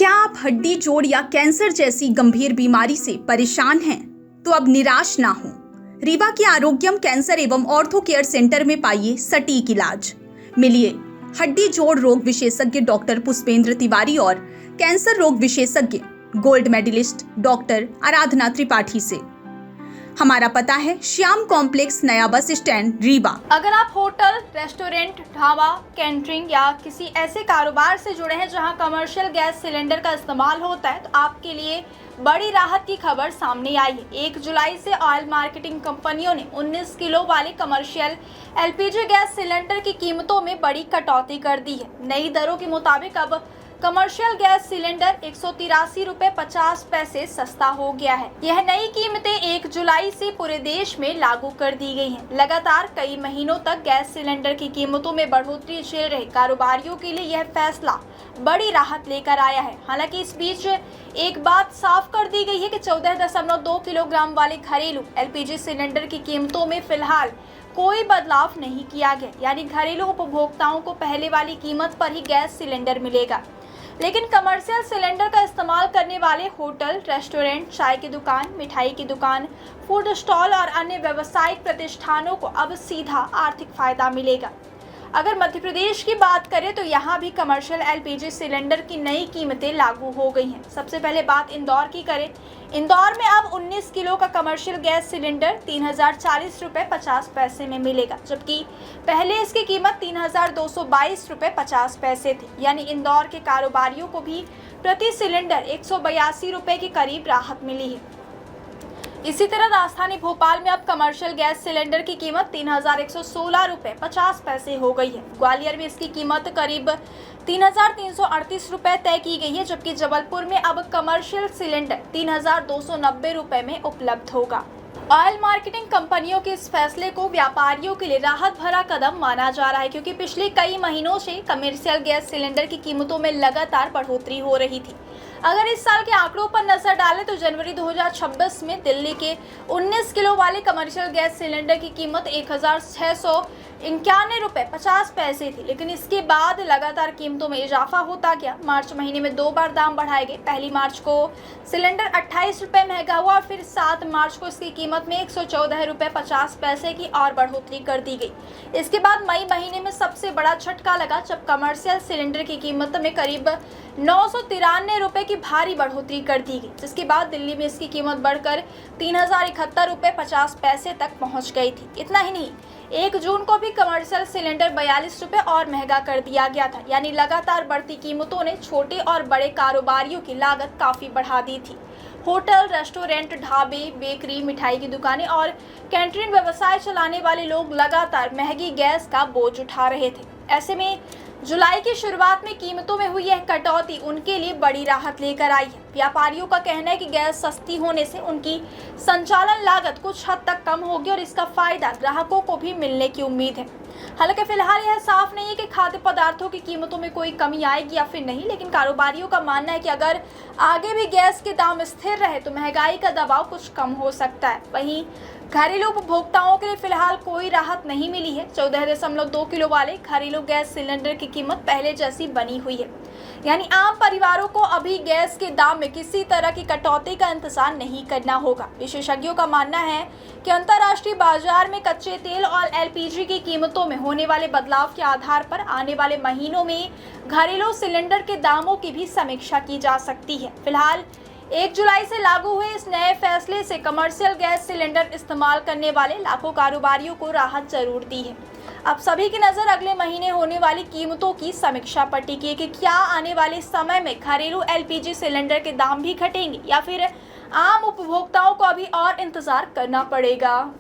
क्या आप हड्डी जोड़ या कैंसर जैसी गंभीर बीमारी से परेशान हैं? तो अब निराश ना हो। रीवा के आरोग्यम कैंसर एवं ऑर्थो केयर सेंटर में पाइए सटीक इलाज। मिलिए हड्डी जोड़ रोग विशेषज्ञ डॉक्टर पुष्पेंद्र तिवारी और कैंसर रोग विशेषज्ञ गोल्ड मेडलिस्ट डॉक्टर आराधना त्रिपाठी से। हमारा पता है श्याम कॉम्प्लेक्स, नया बस स्टैंड, रीवा। अगर आप होटल, रेस्टोरेंट, ढाबा, कैंटरिंग या किसी ऐसे कारोबार से जुड़े हैं जहां कमर्शियल गैस सिलेंडर का इस्तेमाल होता है, तो आपके लिए बड़ी राहत की खबर सामने आई है। 1 जुलाई से ऑयल मार्केटिंग कंपनियों ने 19 किलो वाले कमर्शियल एलपीजी गैस सिलेंडर की कीमतों में बड़ी कटौती कर दी है। नई दरों के मुताबिक अब कमर्शियल गैस सिलेंडर 183 रुपए 50 पैसे सस्ता हो गया है। यह नई कीमतें 1 जुलाई से पूरे देश में लागू कर दी गई हैं। लगातार कई महीनों तक गैस सिलेंडर की कीमतों में बढ़ोतरी झेल रहे कारोबारियों के लिए यह फैसला बड़ी राहत लेकर आया है। हालांकि इस बीच एक बात साफ कर दी गई है कि 14.2 किलोग्राम वाले घरेलू एलपीजी सिलेंडर की कीमतों में फिलहाल कोई बदलाव नहीं किया गया, यानी घरेलू उपभोक्ताओं को पहले वाली कीमत पर ही गैस सिलेंडर मिलेगा। लेकिन कमर्शियल सिलेंडर का इस्तेमाल करने वाले होटल, रेस्टोरेंट, चाय की दुकान, मिठाई की दुकान, फूड स्टॉल और अन्य व्यावसायिक प्रतिष्ठानों को अब सीधा आर्थिक फायदा मिलेगा। अगर मध्य प्रदेश की बात करें तो यहाँ भी कमर्शियल एलपीजी सिलेंडर की नई कीमतें लागू हो गई हैं। सबसे पहले बात इंदौर की करें। इंदौर में अब 19 किलो का कमर्शियल गैस सिलेंडर 3040 रुपये 50 पैसे में मिलेगा, जबकि पहले इसकी कीमत 3222 रुपये 50 पैसे थी। यानी इंदौर के कारोबारियों को भी प्रति सिलेंडर 182 रुपये के करीब राहत मिली है। इसी तरह राजधानी भोपाल में अब कमर्शियल गैस सिलेंडर की कीमत 3116 रुपये 50 पैसे हो गई है। ग्वालियर में इसकी कीमत करीब 3338 रुपये तय की गई है, जबकि जबलपुर में अब कमर्शियल सिलेंडर 3290 रुपये में उपलब्ध होगा। ऑयल मार्केटिंग कंपनियों के इस फैसले को व्यापारियों के लिए राहत भरा कदम माना जा रहा है, क्योंकि पिछले कई महीनों से कमर्शियल गैस सिलेंडर की कीमतों में लगातार बढ़ोतरी हो रही थी। अगर इस साल के आंकड़ों पर नजर डालें तो जनवरी 2026 में दिल्ली के 19 किलो वाले कमर्शियल गैस सिलेंडर की कीमत 1691 रुपये 50 पैसे थी, लेकिन इसके बाद लगातार कीमतों में इजाफा होता गया। मार्च महीने में 2 बार दाम बढ़ाए गए। पहली मार्च को सिलेंडर 28 रुपये महंगा हुआ और फिर 7 मार्च को इसकी कीमत में 114 रुपये 50 पैसे की और बढ़ोतरी कर दी गई। इसके बाद मई महीने में सबसे बड़ा झटका लगा, जब कमर्शियल सिलेंडर की कीमत में करीब 993 रुपये की भारी बढ़ोतरी कर दी गई, जिसके बाद दिल्ली में इसकी कीमत बढ़कर 3071 रुपये 50 पैसे तक पहुंच गई थी। इतना ही नहीं, 1 जून को भी कमर्शियल सिलेंडर 42 रुपये और महंगा कर दिया गया था। यानी लगातार बढ़ती कीमतों ने छोटे और बड़े कारोबारियों की लागत काफ़ी बढ़ा दी थी। होटल, रेस्टोरेंट, ढाबे, बेकरी, मिठाई की दुकानें और कैंटरिंग व्यवसाय चलाने वाले लोग लगातार महंगी गैस का बोझ उठा रहे थे। ऐसे में जुलाई की शुरुआत में कीमतों में हुई यह कटौती उनके लिए बड़ी राहत लेकर आई है। व्यापारियों का कहना है कि गैस सस्ती होने से उनकी संचालन लागत कुछ हद तक कम होगी और इसका फायदा ग्राहकों को भी मिलने की उम्मीद है। हालांकि फिलहाल यह साफ नहीं है कि खाद्य पदार्थों की कीमतों में कोई कमी आएगी या फिर नहीं, लेकिन कारोबारियों का मानना है कि अगर आगे भी गैस के दाम स्थिर रहे तो महंगाई का दबाव कुछ कम हो सकता है। वहीं घरेलू उपभोक्ताओं के लिए फिलहाल कोई राहत नहीं मिली है। 14.2 किलो वाले घरेलू गैस सिलेंडर की कीमत पहले जैसी बनी हुई है, यानी आम परिवारों को अभी गैस के दाम में किसी तरह की कटौती का इंतजार नहीं करना होगा। विशेषज्ञों का मानना है कि अंतर्राष्ट्रीय बाजार में कच्चे तेल और एलपीजी की कीमतों में होने वाले बदलाव के आधार पर आने वाले महीनों में घरेलू सिलेंडर के दामों की भी समीक्षा की जा सकती है। फिलहाल 1 जुलाई से लागू हुए इस नए फैसले से कमर्शियल गैस सिलेंडर इस्तेमाल करने वाले लाखों कारोबारियों को राहत जरूर दी है। अब सभी की नज़र अगले महीने होने वाली कीमतों की समीक्षा पर टिकी है कि क्या आने वाले समय में घरेलू एलपीजी सिलेंडर के दाम भी घटेंगे या फिर आम उपभोक्ताओं को अभी और इंतजार करना पड़ेगा।